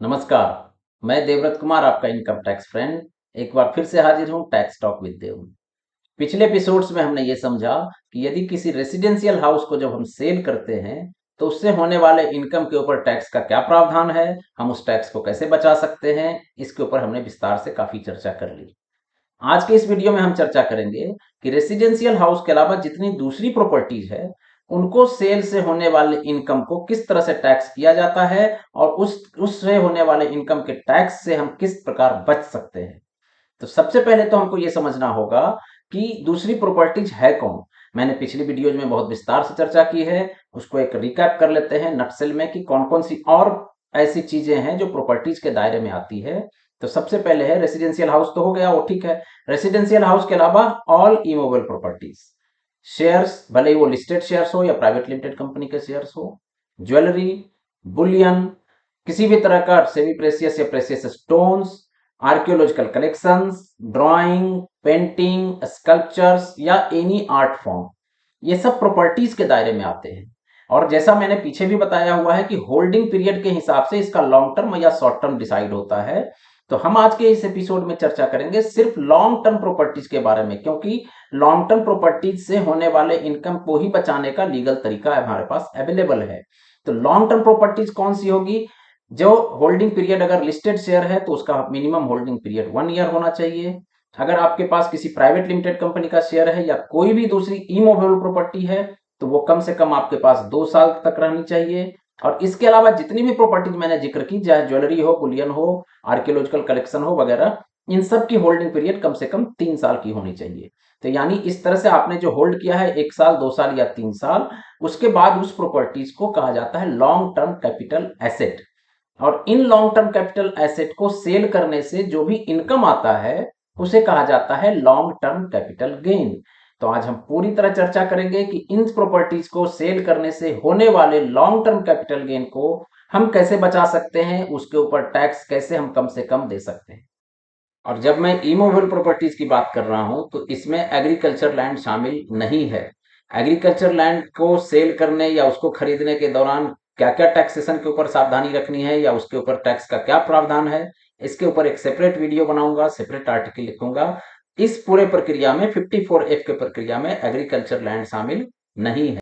नमस्कार। मैं देवव्रत कुमार, आपका इनकम टैक्स फ्रेंड, एक बार फिर से हाजिर हूँ टैक्स टॉक विद देव। पिछले एपिसोड्स में हमने ये समझा कि यदि किसी रेसिडेंशियल हाउस को जब हम सेल करते हैं तो उससे होने वाले इनकम के ऊपर टैक्स का क्या प्रावधान है, हम उस टैक्स को कैसे बचा सकते हैं, इसके ऊपर हमने विस्तार से काफी चर्चा कर ली। आज के इस वीडियो में हम चर्चा करेंगे कि रेसिडेंशियल हाउस के अलावा जितनी दूसरी प्रॉपर्टीज है उनको सेल से होने वाले इनकम को किस तरह से टैक्स किया जाता है और उससे होने वाले इनकम के टैक्स से हम किस प्रकार बच सकते हैं। तो सबसे पहले तो हमको ये समझना होगा कि दूसरी प्रॉपर्टीज है कौन। मैंने पिछली वीडियोज में बहुत विस्तार से चर्चा की है, उसको एक रिकैप कर लेते हैं नटसेल में कि कौन कौन सी और ऐसी चीजें हैं जो प्रॉपर्टीज के दायरे में आती है। तो सबसे पहले है रेसिडेंशियल हाउस, तो हो गया वो, ठीक है। रेसिडेंशियल हाउस के अलावा ऑल इमूवेबल प्रॉपर्टीज, शेयर्स, भले ही वो लिस्टेड शेयर्स हो या प्राइवेट लिमिटेड कंपनी के शेयर्स हो, ज्वेलरी, बुलियन, किसी भी तरह का सेमी प्रेसियस या precious stones, archaeological collections, drawing, painting, sculptures या एनी आर्ट फॉर्म, ये सब प्रॉपर्टीज के दायरे में आते हैं। और जैसा मैंने पीछे भी बताया हुआ है कि होल्डिंग पीरियड के हिसाब से इसका लॉन्ग टर्म या शॉर्ट टर्म डिसाइड होता है। तो हम आज के इस एपिसोड में चर्चा करेंगे सिर्फ लॉन्ग टर्म प्रॉपर्टीज के बारे में, क्योंकि लॉन्ग टर्म प्रॉपर्टीज से होने वाले इनकम को ही बचाने का लीगल तरीका हमारे पास अवेलेबल है। तो लॉन्ग टर्म प्रॉपर्टीज कौन सी होगी? जो होल्डिंग पीरियड, अगर लिस्टेड शेयर है तो उसका मिनिमम होल्डिंग पीरियड 1 ईयर होना चाहिए। अगर आपके पास किसी प्राइवेट लिमिटेड कंपनी का शेयर है या कोई भी दूसरी इमूवेबल प्रॉपर्टी है तो वो कम से कम आपके पास 2 साल तक रहनी चाहिए। और इसके अलावा जितनी भी प्रॉपर्टीज मैंने जिक्र की, चाहे ज्वेलरी हो, बुलियन हो, आर्कियोलॉजिकल कलेक्शन हो वगैरह, इन सब की होल्डिंग पीरियड कम से कम 3 साल की होनी चाहिए। तो यानी इस तरह से आपने जो होल्ड किया है 1 साल, 2 साल या 3 साल, उसके बाद उस प्रॉपर्टीज को कहा जाता है लॉन्ग टर्म कैपिटल एसेट। और इन लॉन्ग टर्म कैपिटल एसेट को सेल करने से जो भी इनकम आता है उसे कहा जाता है लॉन्ग टर्म कैपिटल गेन। तो आज हम पूरी तरह चर्चा करेंगे कि इन प्रॉपर्टीज को सेल करने से होने वाले लॉन्ग टर्म कैपिटल गेन को हम कैसे बचा सकते हैं, उसके ऊपर टैक्स कैसे हम कम से कम दे सकते हैं। और जब मैं इमूवेबल प्रॉपर्टीज की बात कर रहा हूं तो इसमें एग्रीकल्चर लैंड शामिल नहीं है। एग्रीकल्चर लैंड को सेल करने या उसको खरीदने के दौरान क्या क्या टैक्सेशन के ऊपर सावधानी रखनी है या उसके ऊपर टैक्स का क्या प्रावधान है, इसके ऊपर एक सेपरेट वीडियो बनाऊंगा, सेपरेट आर्टिकल लिखूंगा। इस पूरे प्रक्रिया में 54F के प्रक्रिया में एग्रीकल्चर लैंड शामिल नहीं है।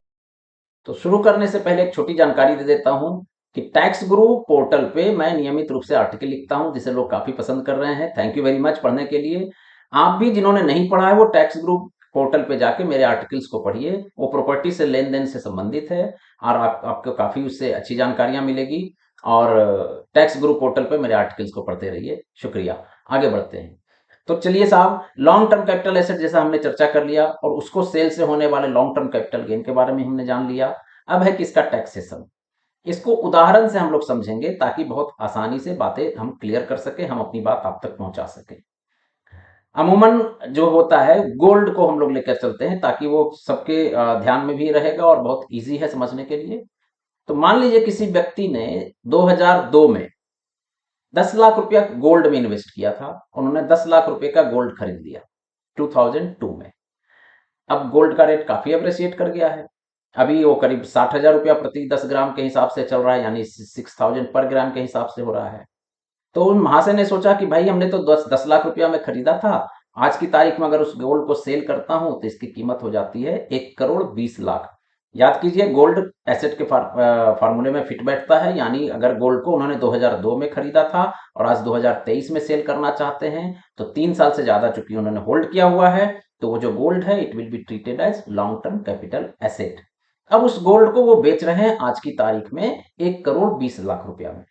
तो शुरू करने से पहले एक छोटी जानकारी दे देता हूं कि टैक्स गुरु पोर्टल पे मैं नियमित रूप से आर्टिकल लिखता हूं जिसे लोग काफी पसंद कर रहे हैं। थैंक यू वेरी मच पढ़ने के लिए। आप भी जिन्होंने नहीं पढ़ा है वो टैक्स गुरु पोर्टल पे जाके मेरे आर्टिकल्स को पढ़िए, वो प्रॉपर्टी से लेन देन से संबंधित है और आपको काफी उससे अच्छी जानकारियां मिलेगी। और टैक्स गुरु पोर्टल पे मेरे आर्टिकल्स को पढ़ते रहिए। शुक्रिया। आगे बढ़ते हैं। तो चलिए साहब, लॉन्ग टर्म कैपिटल एसेट जैसा हमने चर्चा कर लिया और उसको सेल से होने वाले लॉन्ग टर्म कैपिटल गेन के बारे में हमने जान लिया। अब है कि इसका टैक्सेशन, इसको उदाहरण से हम लोग समझेंगे ताकि बहुत आसानी से बातें हम क्लियर कर सके, हम अपनी बात आप तक पहुंचा सके। अमूमन जो होता है, गोल्ड को हम लोग लेकर चलते हैं ताकि वो सबके ध्यान में भी रहेगा और बहुत इजी है समझने के लिए। तो मान लीजिए किसी व्यक्ति ने 2002 में 10 लाख रुपया गोल्ड में इन्वेस्ट किया था, उन्होंने 10 लाख रुपए का गोल्ड खरीद लिया 2002 में। अब गोल्ड का रेट काफी अप्रिशिएट कर गया है। अभी वो करीब 60,000 रुपया प्रति 10 ग्राम के हिसाब से चल रहा है, यानी 6000 पर ग्राम के हिसाब से हो रहा है। तो उन महाशय ने सोचा कि भाई हमने तो 10 लाख रुपया में खरीदा था, आज की तारीख में अगर उस गोल्ड को सेल करता हूं तो इसकी कीमत हो जाती है 1,20,00,000। याद कीजिए, गोल्ड एसेट के फार्मूले में फिट बैठता है, यानी अगर गोल्ड को उन्होंने 2002 में खरीदा था और आज 2023 में सेल करना चाहते हैं तो 3 साल से ज्यादा चूंकि उन्होंने होल्ड किया हुआ है, तो वो जो गोल्ड है it will be treated as long term capital asset. अब उस गोल्ड को वो बेच रहे हैं आज की तारीख में 1,20,00,000 रुपया में।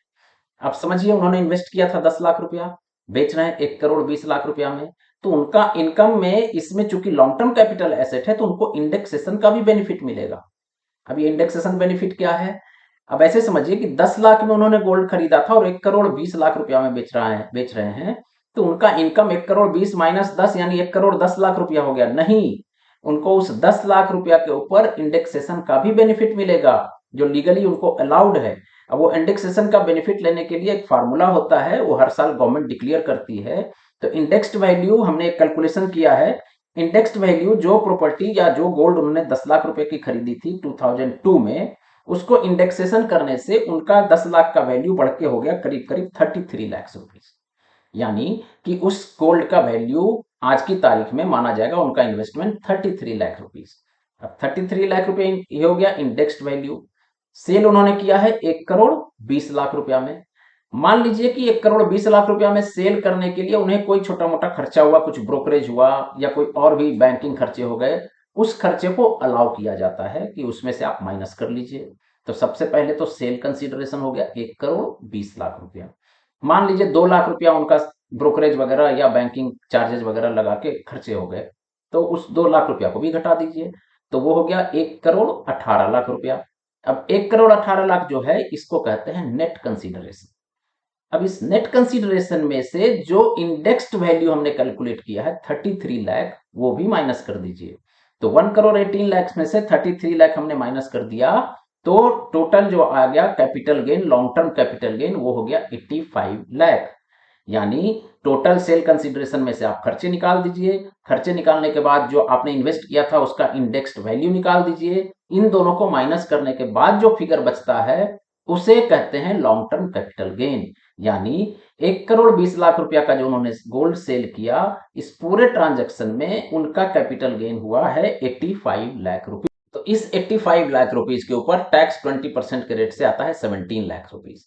आप समझिए, उन्होंने इन्वेस्ट किया था 10 लाख रुपया, बेच रहे हैं 1,20,00,000 रुपया में। तो उनका इनकम में इसमें चूंकि लॉन्ग टर्म कैपिटल एसेट है तो उनको इंडेक्सेशन का भी बेनिफिट मिलेगा। अब ये इंडेक्सेशन बेनिफिट क्या है? अब ऐसे समझिए कि 10 लाख में उन्होंने गोल्ड खरीदा था और 1,20,00,000 रुपया में बेच रहे हैं, तो उनका इनकम 1,20,00,000 माइनस 10 यानी 1,10,00,000 रुपया हो गया। नहीं, उनको उस 10 लाख रुपया के ऊपर इंडेक्सेशन का भी बेनिफिट मिलेगा जो लीगली उनको अलाउड है। अब वो इंडेक्सेशन का बेनिफिट लेने के लिए एक फार्मूला होता है, वो हर साल गवर्नमेंट डिक्लेयर करती है। तो इंडेक्स्ड वैल्यू हमने एक कैलकुलेशन किया है। इंडेक्स्ड वैल्यू जो प्रॉपर्टी या जो गोल्ड उन्होंने 10 लाख रुपए की खरीदी थी 2002 में, उसको इंडेक्सेशन करने से उनका 10 लाख का वैल्यू बढ़ के हो गया करीब करीब 33 लाख रुपीज। यानी कि उस गोल्ड का वैल्यू आज की तारीख में माना जाएगा उनका इन्वेस्टमेंट 33 लाख रुपीज। अब 33 लाख रुपए ये हो गया इंडेक्स्ड वैल्यू। सेल उन्होंने किया है 1 करोड़ 20 लाख रुपया में। मान लीजिए कि 1 करोड़ 20 लाख रुपया में सेल करने के लिए उन्हें कोई छोटा मोटा खर्चा हुआ, कुछ ब्रोकरेज हुआ या कोई और भी बैंकिंग खर्चे हो गए, उस खर्चे को अलाउ किया जाता है कि उसमें से आप माइनस कर लीजिए। तो सबसे पहले तो सेल कंसीडरेशन हो गया 1 करोड़ 20 लाख रुपया। मान लीजिए 2 लाख रुपया उनका ब्रोकरेज वगैरह या बैंकिंग चार्जेस वगैरह लगा के खर्चे हो गए, तो उस 2 लाख रुपया को भी घटा दीजिए, तो वो हो गया 1 करोड़ 18 लाख रुपया। अब 1 करोड़ 18 लाख जो है इसको कहते हैं नेट कंसीडरेशन। अब इस नेट कंसीडरेशन में से जो इंडेक्स्ड वैल्यू हमने कैलकुलेट किया है 33 लाख, वो भी माइनस कर दीजिए। तो 1 करोड़ 18 लाख में से 33 लाख हमने माइनस कर दिया, तो टोटल जो आ गया capital gain, long term capital gain, वो हो गया 85 लाख। यानी टोटल सेल कंसीडरेशन में से आप खर्चे निकाल दीजिए, खर्चे निकालने के बाद जो आपने इन्वेस्ट किया था उसका इंडेक्स्ड वैल्यू निकाल दीजिए, इन दोनों को माइनस करने के बाद जो फिगर बचता है उसे कहते हैं लॉन्ग टर्म कैपिटल गेन। यानी 1 करोड़ 20 लाख रुपया का जो उन्होंने गोल्ड सेल किया, इस पूरे ट्रांजैक्शन में उनका कैपिटल गेन हुआ है 85 लाख रुपीज। तो इस 85 लाख रुपीज के ऊपर टैक्स 20% के रेट से आता है 17 लाख रुपीज।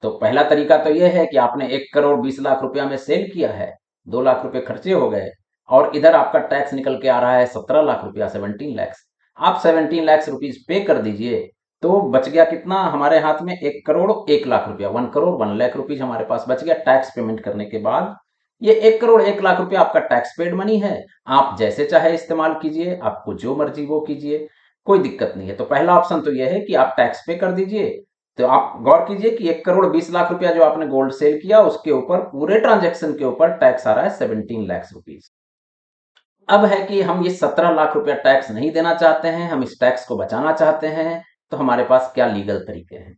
तो पहला तरीका तो यह है कि आपने 1 करोड़ 20 लाख रुपया में सेल किया है, 2 लाख रुपए खर्चे हो गए, और इधर आपका टैक्स निकल के आ रहा है 17 लाख रुपया, 17 लैक्स। आप 17 लाख रुपीज पे कर दीजिए, तो बच गया कितना हमारे हाथ में? 1 करोड़ 1 लाख रुपया, 1 करोड़ 1 लाख रुपीज हमारे पास बच गया टैक्स पेमेंट करने के बाद। ये 1 करोड़ 1 लाख रुपया आपका टैक्स पेड मनी है, आप जैसे चाहे इस्तेमाल कीजिए, आपको जो मर्जी वो कीजिए, कोई दिक्कत नहीं है। तो पहला ऑप्शन तो यह है कि आप टैक्स पे कर दीजिए। तो आप गौर कीजिए कि 1 करोड़ 20 लाख रुपया जो आपने गोल्ड सेल किया उसके ऊपर, पूरे ट्रांजैक्शन के ऊपर टैक्स आ रहा है 17 लाख रुपीज। अब है कि हम ये 17 लाख रुपया टैक्स नहीं देना चाहते हैं, हम इस टैक्स को बचाना चाहते हैं, तो हमारे पास क्या लीगल तरीके हैं?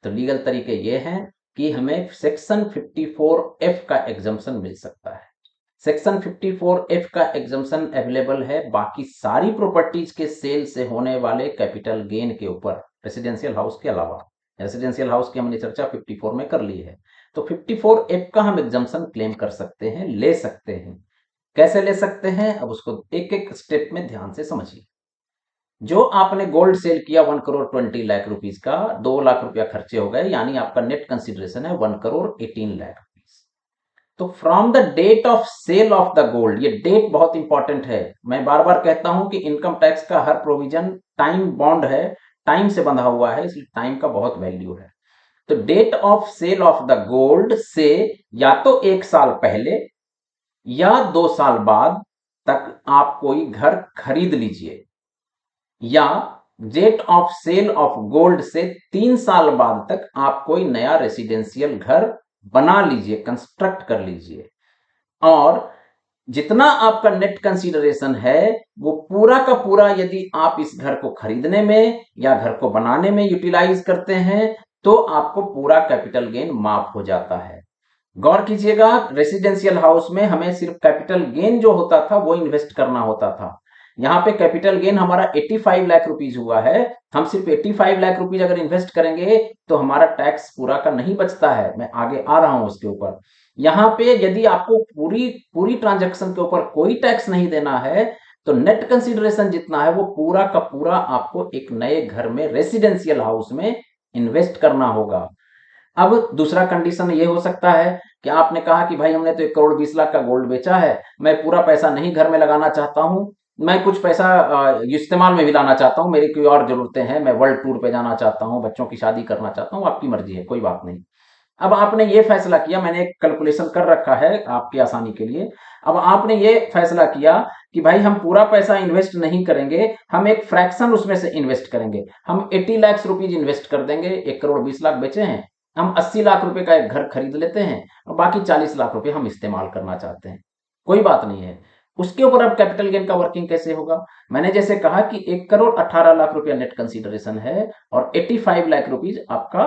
तो लीगल तरीके ये हैं कि हमें सेक्शन 54F का एग्जम्पशन मिल सकता है। सेक्शन 54F का एग्जम्पशन अवेलेबल है बाकी सारी प्रॉपर्टीज के सेल से होने वाले कैपिटल गेन के ऊपर, रेसिडेंशियल हाउस के अलावा। रेसिडेंशियल हाउस की हमने चर्चा 54 में कर ली है, तो 54F का हम एग्जम्पशन क्लेम कर सकते हैं, ले सकते हैं। कैसे ले सकते हैं, अब उसको एक एक स्टेप में ध्यान से समझिए। जो आपने गोल्ड सेल किया 1 करोड़ 20 लाख रुपीज का, 2 लाख रुपया खर्चे हो गए, यानी आपका नेट कंसिडरेशन है 1 करोड़ 18 लाख रुपीज। तो from the date of sale of the gold, ये डेट बहुत इंपॉर्टेंट है। मैं बार बार कहता हूं कि इनकम टैक्स का हर प्रोविजन टाइम बॉन्ड है, टाइम से बंधा हुआ है, इसलिए टाइम का बहुत वैल्यू है। तो date of sale of the gold से या तो 1 साल पहले या 2 साल बाद तक आप कोई घर खरीद लीजिए, या date of sale of gold से 3 साल बाद तक आप कोई नया रेसिडेंशियल घर बना लीजिए, कंस्ट्रक्ट कर लीजिए। और जितना आपका नेट कंसीडरेशन है वो पूरा का पूरा यदि आप इस घर को खरीदने में या घर को बनाने में यूटिलाइज करते हैं तो आपको पूरा कैपिटल गेन माफ हो जाता है। गौर कीजिएगा, रेसिडेंशियल हाउस में हमें सिर्फ कैपिटल गेन जो होता था वो इन्वेस्ट करना होता था। यहां पे कैपिटल गेन हमारा 85 लाख रुपीज हुआ है, हम सिर्फ 85 लाख रुपीज अगर इन्वेस्ट करेंगे तो हमारा टैक्स पूरा का नहीं बचता है। मैं आगे आ रहा हूं उसके ऊपर। यहां पे यदि आपको पूरी पूरी ट्रांजैक्शन के ऊपर कोई टैक्स नहीं देना है तो नेट कंसीडरेशन जितना है वो पूरा का पूरा आपको एक नए घर में, रेसिडेंशियल हाउस में इन्वेस्ट करना होगा। अब दूसरा कंडीशन ये हो सकता है कि आपने कहा कि भाई हमने तो 1 करोड़ 20 लाख का गोल्ड बेचा है, मैं पूरा पैसा नहीं घर में लगाना चाहता हूं, मैं कुछ पैसा इस्तेमाल में भी लाना चाहता हूं, मेरी कोई और जरूरतें हैं, मैं वर्ल्ड टूर पे जाना चाहता हूं, बच्चों की शादी करना चाहता हूं, आपकी मर्जी है, कोई बात नहीं। अब आपने ये फैसला किया, मैंने एक कैलकुलेशन कर रखा है आपकी आसानी के लिए। अब आपने ये फैसला किया कि भाई हम पूरा पैसा इन्वेस्ट नहीं करेंगे, हम एक फ्रैक्शन उसमें से इन्वेस्ट करेंगे, हम 80 लाख रुपीज इन्वेस्ट कर देंगे। 1 करोड़ 20 लाख बेचे हैं, हम 80 लाख रुपए का एक घर खरीद लेते हैं और बाकी 40 लाख रुपए हम इस्तेमाल करना चाहते हैं, कोई बात नहीं है। उसके ऊपर अब कैपिटल गेन का वर्किंग कैसे होगा? मैंने जैसे कहा कि 1 करोड़ 18 लाख रुपया नेट कंसीडरेशन है और 85 लाख रुपीज आपका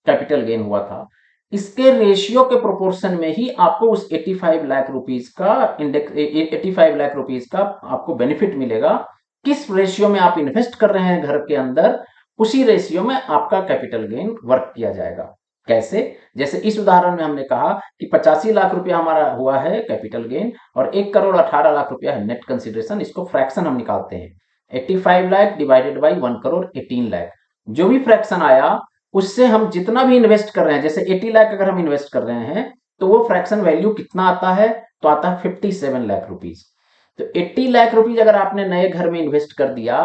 कैपिटल गेन हुआ था। इसके रेशियो के प्रोपोर्शन में ही आपको उस 85 लाख रुपीज का इंडेक्स 85 लाख रुपीज का आपको बेनिफिट मिलेगा। किस रेशियो में आप इन्वेस्ट कर रहे हैं घर के अंदर, उसी रेशियो में आपका कैपिटल गेन वर्क किया जाएगा। कैसे? जैसे इस उदाहरण में हमने कहा कि 85 लाख रुपया हमारा हुआ है कैपिटल गेन और 1,18,00,000 रुपया है नेट कंसिडरेशन। इसको फ्रैक्शन हम निकालते हैं, 85 लाख डिवाइडेड बाई 1,18 लाख। जो भी फ्रैक्शन आया उससे हम जितना भी इन्वेस्ट कर रहे हैं, जैसे 80 लाख अगर हम इन्वेस्ट कर रहे हैं तो वो फ्रैक्शन वैल्यू कितना आता है? तो आता है 57 लाख रुपीज। तो 80 लाख रुपीज अगर आपने नए घर में इन्वेस्ट कर दिया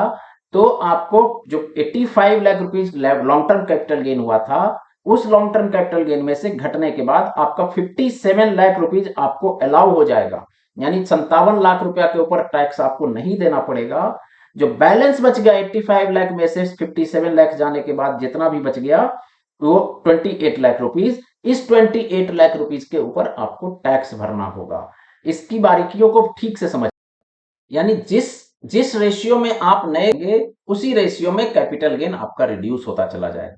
तो आपको जो 85 lakh rupees long term capital gain हुआ था, उस लॉन्ग टर्म कैपिटल गेन में से घटने के बाद आपका 57 लाख रुपीज आपको अलाउ हो जाएगा, यानी 57 लाख रुपया के ऊपर टैक्स आपको नहीं देना पड़ेगा। जो बैलेंस बच गया 85 लाख में से 57 लाख जाने के बाद जितना भी बच गया वो 28 लाख रुपीज, इस 28 लाख रुपीज के ऊपर आपको टैक्स भरना होगा। इसकी बारीकियों को ठीक से समझ, यानी जिस जिस रेशियो में आप नए उसी रेशियो में कैपिटल गेन आपका रिड्यूस होता चला जाएगा।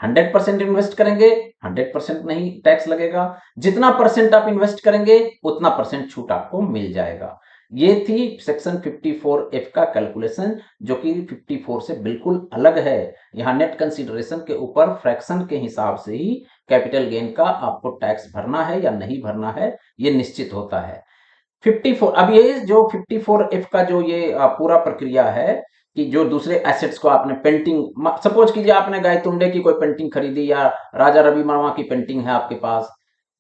100% इन्वेस्ट करेंगे 100% नहीं टैक्स लगेगा, जितना परसेंट आप इन्वेस्ट करेंगे उतना परसेंट छूट आपको मिल जाएगा। ये थी सेक्शन 54F का कैलकुलेशन, जो कि 54 से बिल्कुल अलग है। यहां नेट कंसीडरेशन के ऊपर फ्रैक्शन के हिसाब से ही कैपिटल गेन का आपको टैक्स भरना है या नहीं भरना है ये निश्चित होता है। 54, अब ये जो 54F का जो ये पूरा प्रक्रिया है कि जो दूसरे एसेट्स को आपने पेंटिंग, सपोज कीजिए आपने गायतुंडे की कोई पेंटिंग खरीदी या राजा रवि वर्मा की पेंटिंग है आपके पास,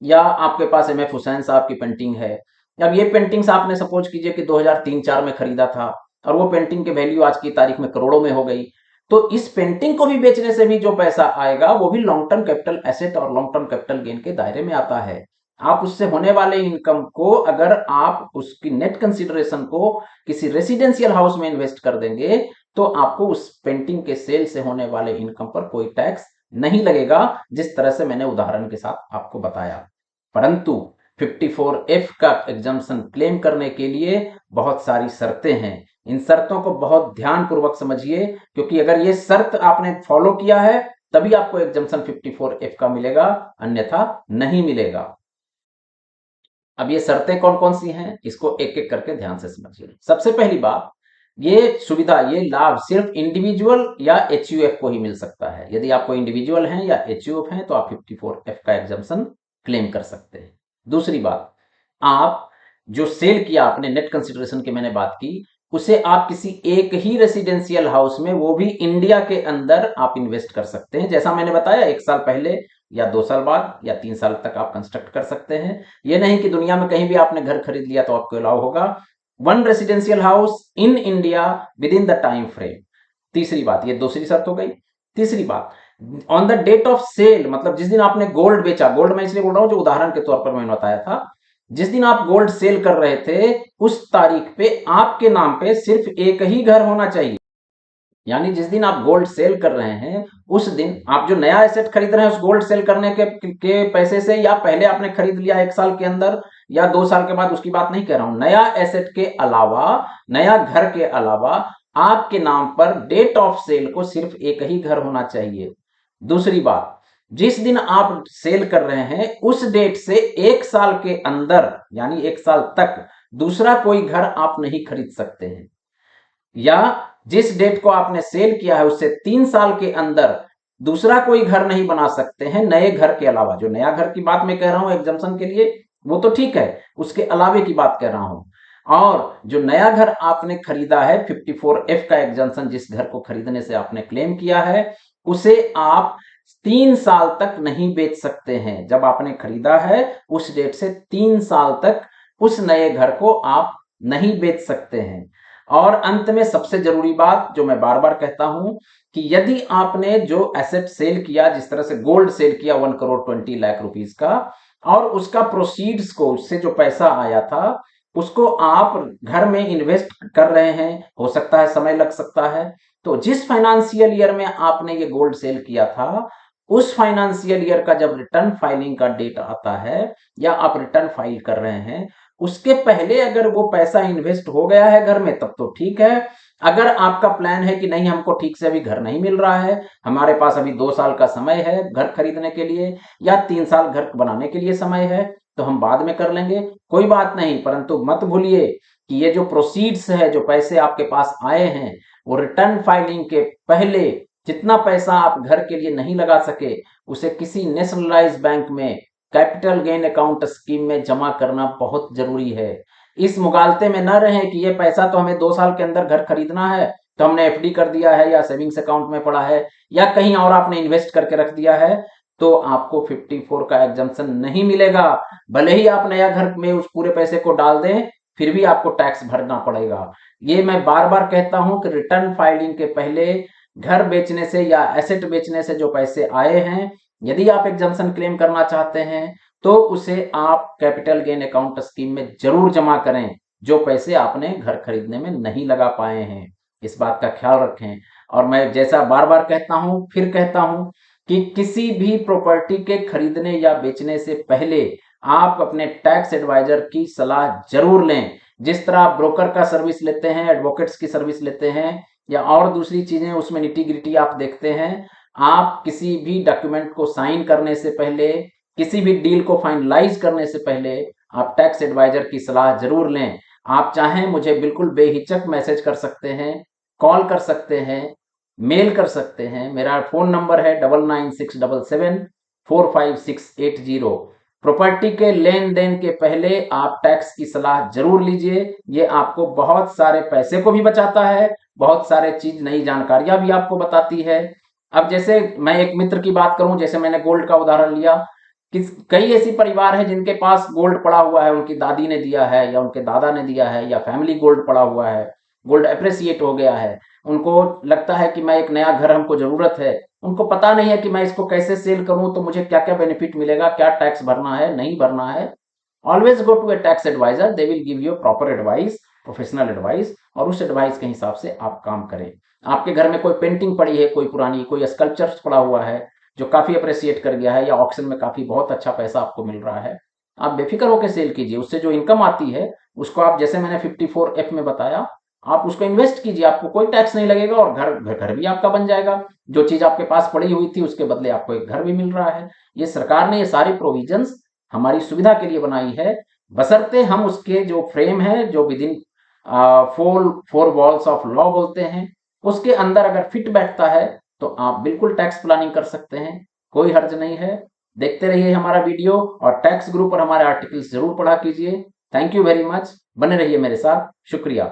या आपके पास MF हुसैन साहब की पेंटिंग है। अब ये पेंटिंग्स आपने सपोज कीजिए कि 2003-4 में खरीदा था और वो पेंटिंग की वैल्यू आज की तारीख में करोड़ों में हो गई, तो इस पेंटिंग को भी बेचने से भी जो पैसा आएगा वो भी लॉन्ग टर्म कैपिटल एसेट और लॉन्ग टर्म कैपिटल गेन के दायरे में आता है। आप उससे होने वाले इनकम को अगर आप उसकी नेट कंसीडरेशन को किसी रेसिडेंशियल हाउस में इन्वेस्ट कर देंगे तो आपको उस पेंटिंग के सेल से होने वाले इनकम पर कोई टैक्स नहीं लगेगा, जिस तरह से मैंने उदाहरण के साथ आपको बताया। परंतु 54F का एग्जम्पशन क्लेम करने के लिए बहुत सारी शर्तें हैं। इन शर्तों को बहुत ध्यानपूर्वक समझिए, क्योंकि अगर ये शर्त आपने फॉलो किया है तभी आपको एग्जम्पशन 54F का मिलेगा, अन्यथा नहीं मिलेगा। अब ये शर्तें कौन कौन सी हैं इसको एक एक करके ध्यान से समझिए। सबसे पहली बात, ये सुविधा, ये लाभ सिर्फ इंडिविजुअल या HUF को ही मिल सकता है। यदि आप कोई इंडिविजुअल हैं या HUF हैं तो आप 54F का एग्जम्पशन क्लेम कर सकते हैं। दूसरी बात, आप जो सेल किया आपने, नेट कंसिडरेशन की मैंने बात की, उसे आप किसी एक ही रेसिडेंशियल हाउस में, वो भी इंडिया के अंदर आप इन्वेस्ट कर सकते हैं। जैसा मैंने बताया 1 साल पहले या 2 साल बाद या 3 साल तक आप कंस्ट्रक्ट कर सकते हैं। ये नहीं कि दुनिया में कहीं भी आपने घर खरीद लिया तो आपको अलाउ होगा। 1 residential house in India within the time frame. तीसरी बात, ये दूसरी शर्त हो गई। तीसरी बात, on the date of sale, मतलब जिस दिन आपने गोल्ड बेचा, गोल्ड मैं इसलिए बोल रहा हूं जो उदाहरण के तौर पर मैंने बताया था, जिस दिन आप गोल्ड सेल कर रहे थे उस तारीख पे आपके नाम पे सिर्फ एक ही घर होना चाहिए। यानी जिस दिन आप गोल्ड सेल कर रहे हैं उस दिन आप जो नया एसेट खरीद रहे हैं उस गोल्ड सेल करने के पैसे से, या पहले आपने खरीद लिया 1 साल के अंदर या 2 साल के बाद, उसकी बात नहीं कह रहा हूं। नया एसेट के अलावा, नया घर के अलावा आपके नाम पर डेट ऑफ सेल को सिर्फ एक ही घर होना चाहिए। दूसरी बात, जिस दिन आप सेल कर रहे हैं उस डेट से 1 साल के अंदर, यानी 1 साल तक दूसरा कोई घर आप नहीं खरीद सकते हैं। या जिस डेट को आपने सेल किया है उससे 3 साल के अंदर दूसरा कोई घर नहीं बना सकते हैं नए घर के अलावा। जो नया घर की बात मैं कह रहा हूं एग्जम्पशन के लिए वो तो ठीक है, उसके अलावे की बात कर रहा हूं। और जो नया घर आपने खरीदा है, 54F का एग्जम्पशन जिस घर को खरीदने से आपने क्लेम किया है, उसे आप 3 साल तक नहीं बेच सकते हैं। जब आपने खरीदा है उस डेट से 3 साल तक उस नए घर को आप नहीं बेच सकते हैं। और अंत में सबसे जरूरी बात जो मैं बार बार कहता हूं कि यदि आपने जो एसेट सेल किया, जिस तरह से गोल्ड सेल किया 1,20,00,000 रुपीस का, और उसका प्रोसीड्स को, उससे जो पैसा आया था उसको आप घर में इन्वेस्ट कर रहे हैं, हो सकता है समय लग सकता है, तो जिस फाइनेंशियल ईयर में आपने ये गोल्ड सेल किया था उस फाइनेंशियल ईयर का जब रिटर्न फाइलिंग का डेट आता है या आप रिटर्न फाइल कर रहे हैं, उसके पहले अगर वो पैसा इन्वेस्ट हो गया है घर में तब तो ठीक है। अगर आपका प्लान है कि नहीं हमको ठीक से अभी घर नहीं मिल रहा है, हमारे पास अभी 2 साल का समय है घर खरीदने के लिए या 3 साल घर बनाने के लिए समय है, तो हम बाद में कर लेंगे, कोई बात नहीं। परंतु मत भूलिए कि ये जो प्रोसीड्स है, जो पैसे आपके पास आए हैं, वो रिटर्न फाइलिंग के पहले जितना पैसा आप घर के लिए नहीं लगा सके उसे किसी नेशनलाइज बैंक में कैपिटल गेन अकाउंट स्कीम में जमा करना बहुत जरूरी है। इस मुगालते में न रहें कि ये पैसा तो हमें 2 साल के अंदर घर खरीदना है, तो हमने एफडी कर दिया है या सेविंग्स अकाउंट में पड़ा है या कहीं और आपने इन्वेस्ट करके रख दिया है, तो आपको 54 का एग्जम्पशन नहीं मिलेगा। भले ही आप नया घर में उस पूरे पैसे को डाल दें, फिर भी आपको टैक्स भरना पड़ेगा। ये मैं बार बार कहता हूं कि रिटर्न फाइलिंग के पहले घर बेचने से या एसेट बेचने से जो पैसे आए हैं, यदि आप एग्जम्पशन क्लेम करना चाहते हैं तो उसे आप कैपिटल गेन अकाउंट स्कीम में जरूर जमा करें, जो पैसे आपने घर खरीदने में नहीं लगा पाए हैं। इस बात का ख्याल रखें। और मैं जैसा बार बार कहता हूं, फिर कहता हूं कि किसी भी प्रॉपर्टी के खरीदने या बेचने से पहले आप अपने टैक्स एडवाइजर की सलाह जरूर लें। जिस तरह आप ब्रोकर का सर्विस लेते हैं, एडवोकेट्स की सर्विस लेते हैं या और दूसरी चीजें उसमें निटी ग्रिटी आप देखते हैं, आप किसी भी डॉक्यूमेंट को साइन करने से पहले, किसी भी डील को फाइनलाइज करने से पहले आप टैक्स एडवाइजर की सलाह जरूर लें। आप चाहें मुझे बिल्कुल बेहिचक मैसेज कर सकते हैं, कॉल कर सकते हैं, मेल कर सकते हैं। मेरा फोन नंबर है 9967745680। प्रॉपर्टी के लेन देन के पहले आप टैक्स की सलाह जरूर लीजिए। ये आपको बहुत सारे पैसे को भी बचाता है, बहुत सारे चीज नई जानकारियां भी आपको बताती है। अब जैसे मैं एक मित्र की बात करूं, जैसे मैंने गोल्ड का उदाहरण लिया, कई ऐसी परिवार है जिनके पास गोल्ड पड़ा हुआ है, उनकी दादी ने दिया है या उनके दादा ने दिया है या फैमिली गोल्ड पड़ा हुआ है, गोल्ड एप्रिसिएट हो गया है, उनको लगता है कि मैं एक नया घर, हमको जरूरत है, उनको पता नहीं है कि मैं इसको कैसे सेल करूं, तो मुझे क्या क्या बेनिफिट मिलेगा, क्या टैक्स भरना है, नहीं भरना है। Always go to a tax adviser, they will give you proper advice, professional advice, और उस एडवाइस के हिसाब से आप काम करें। आपके घर में कोई पेंटिंग पड़ी है, कोई पुरानी, कोई स्कल्पचर पड़ा हुआ है जो काफी अप्रिसिएट कर गया है या ऑक्शन में काफी बहुत अच्छा पैसा आपको मिल रहा है, आप बेफिक्र होकर सेल कीजिए। उससे जो इनकम आती है उसको आप, जैसे मैंने 54F में बताया, आप उसको इन्वेस्ट कीजिए, आपको कोई टैक्स नहीं लगेगा और घर भी आपका बन जाएगा। जो चीज आपके पास पड़ी हुई थी उसके बदले आपको एक घर भी मिल रहा है। ये सरकार ने ये सारी प्रोविजंस हमारी सुविधा के लिए बनाई है, बशर्ते हम उसके जो फ्रेम है, जो with in four walls of law बोलते हैं, उसके अंदर अगर फिट बैठता है तो आप बिल्कुल टैक्स प्लानिंग कर सकते हैं, कोई हर्ज नहीं है। देखते रहिए हमारा वीडियो और टैक्स ग्रुप पर हमारे आर्टिकल्स जरूर पढ़ा कीजिए। थैंक यू वेरी मच, बने रहिए मेरे साथ। शुक्रिया।